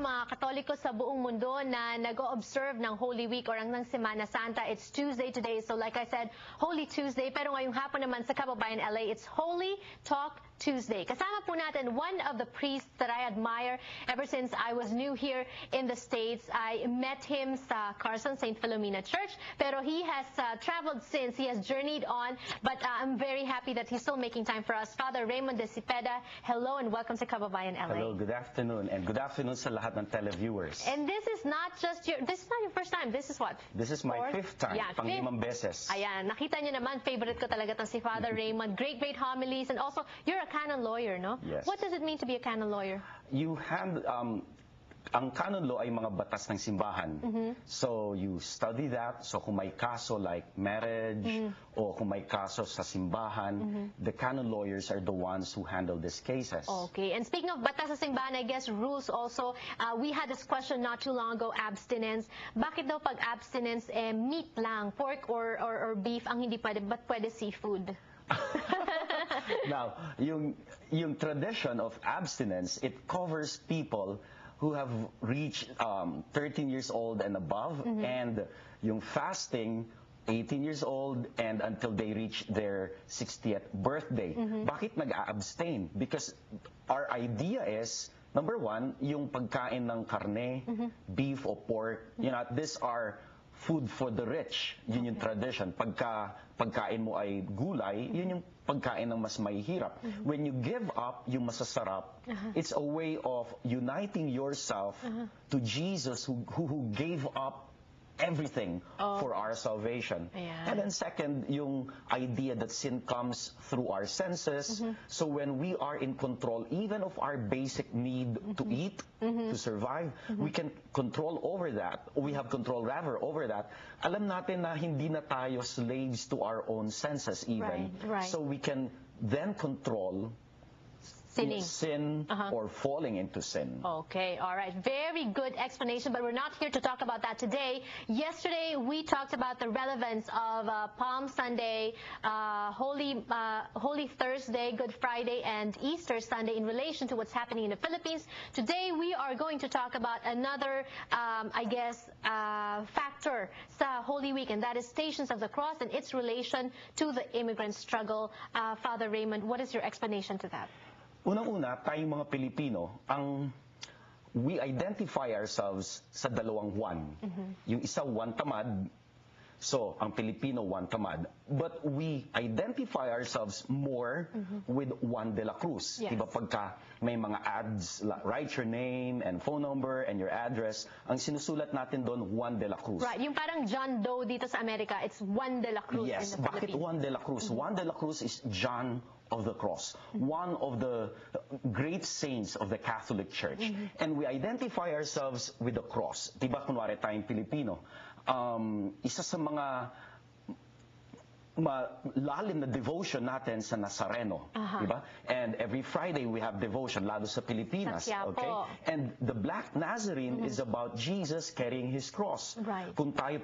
mga Katoliko sa buong mundo na nag-o-observe ng Holy Week or ng Semana Santa. It's Tuesday today, so like I said, Holy Tuesday. Pero ngayong hapon naman sa Kababayan LA, it's Holy Talk Tuesday. Kasama po natin one of the priests that I admire ever since I was new here in the States. I met him sa Carson St. Philomena Church, pero he has traveled since. He has journeyed on, but I'm very happy that he's still making time for us. Father Raymond De Cepeda, hello and welcome to Kababayan LA. Hello, good afternoon, and good afternoon sa lahat ng televiewers. And this is not your first time. This is what? This is my fifth time, Yeah, pang-limang beses. Ayan, nakita niyo naman, favorite ko talaga si Father Raymond. Great homilies, and also, you're a canon lawyer, no? Yes. What does it mean to be a canon lawyer? Ang canon law ay mga batas ng simbahan. So you study that. So kung may kaso like marriage o kung may kaso sa simbahan, the canon lawyers are the ones who handle these cases. Okay. And speaking of batas sa simbahan, I guess rules also. We had this question not too long ago, abstinence. Bakit daw pag abstinence, meat lang, pork or beef ang hindi pwede, but pwede seafood? Now, yung tradition of abstinence, it covers people who have reached 13 years old and above, and yung fasting, 18 years old and until they reach their 60th birthday. Bakit nag-a-abstain? Because our idea is, number one, yung pagkain ng karne, beef o pork, these are food for the rich. Yun yung tradition. Pagkain mo ay gulay, yun yung pagkain ng mas mahihirap. When you give up yung masasarap, it's a way of uniting yourself to Jesus who gave up everything for our salvation. And then second, yung idea that sin comes through our senses. So when we are in control even of our basic need to eat, to survive, we can control over that. We have control rather over that. Alam natin na hindi na tayo slaves to our own senses even. Right. So we can then control sin or falling into sin. Okay, all right. Very good explanation, but we're not here to talk about that today. Yesterday, we talked about the relevance of Palm Sunday, Holy Thursday, Good Friday, and Easter Sunday in relation to what's happening in the Philippines. Today, we are going to talk about another, factor sa Holy Week, and that is Stations of the Cross and its relation to the immigrant struggle. Father Raymond, what is your explanation to that? Unang-una, tayong mga Pilipino, we identify ourselves sa dalawang Juan. Yung isa Juan Tamad, so ang Pilipino Juan Tamad. But we identify ourselves more with Juan de la Cruz. Yes. Diba pagka may mga ads, write your name and phone number and your address, ang sinusulat natin doon, Juan de la Cruz. Right, yung parang John Doe dito sa Amerika, it's Juan de la Cruz Yes, in the bakit Philippines. Juan de la Cruz? Juan de la Cruz is John of the Cross, one of the great saints of the Catholic Church. And we identify ourselves with the cross. Diba, kunwari tayong Pilipino, isa sa mga malalim na devotion natin sa Nazareno, diba? And every Friday we have devotion, lalo sa Pilipinas, okay? And the Black Nazarene is about Jesus carrying His cross. Right. Kung tayo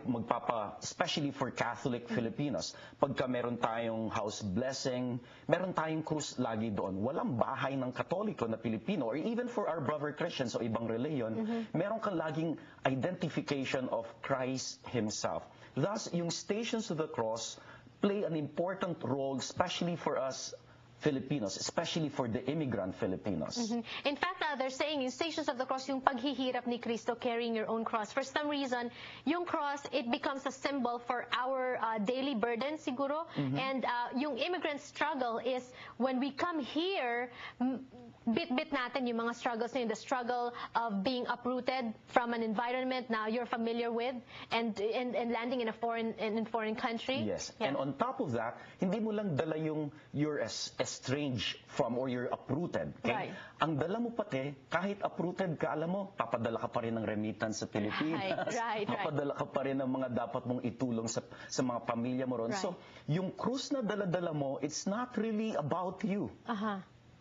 especially for Catholic Filipinos, pagka meron tayong house blessing, meron tayong krus lagi doon. Walang bahay ng Katoliko na Pilipino, or even for our brother Christians o ibang reliyon, meron kang laging identification of Christ Himself. Thus, yung Stations of the Cross play an important role, especially for us Filipinos, especially for the immigrant Filipinos. In fact, they're saying in Stations of the Cross, yung paghihirap ni Cristo carrying your own cross. For some reason, yung cross, it becomes a symbol for our daily burden, siguro. And yung immigrant struggle is when we come here, bit-bit natin yung mga struggles na yun. The struggle of being uprooted from an environment now you're familiar with and landing in a foreign country. Yes. And on top of that, hindi mo lang dala yung you're estranged from or you're uprooted. Okay? Right. Ang dala mo pati, kahit uprooted ka, alam mo, papadala ka pa rin ng remittance sa Pilipinas. Right. Papadala ka pa rin ng mga dapat mong itulong sa mga pamilya mo ron. Right. So, yung krus na dala-dala mo, it's not really about you.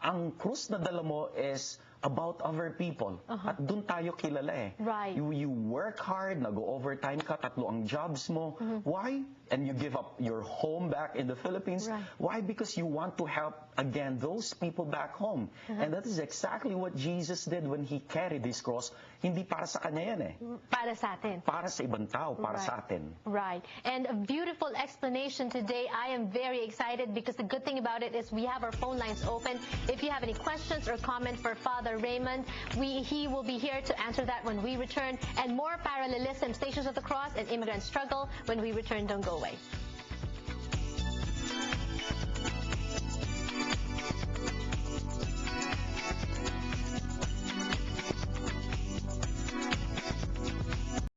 Ang krus na dala mo is about other people. At doon tayo kilala eh. Right. You work hard, nag-overtime ka, 3 ang jobs mo. Why? and you give up your home back in the Philippines. Right. Why? Because you want to help, again, those people back home. And that is exactly what Jesus did when He carried His cross. Hindi para sa Kanya yan eh. Para sa atin. Para sa ibang tao, para Right. sa atin. Right. And a beautiful explanation today. I am very excited because the good thing about it is we have our phone lines open. If you have any questions or comments for Father Raymond, he will be here to answer that when we return. And more parallelism, Stations of the Cross and Immigrant Struggle when we return. Don't go away.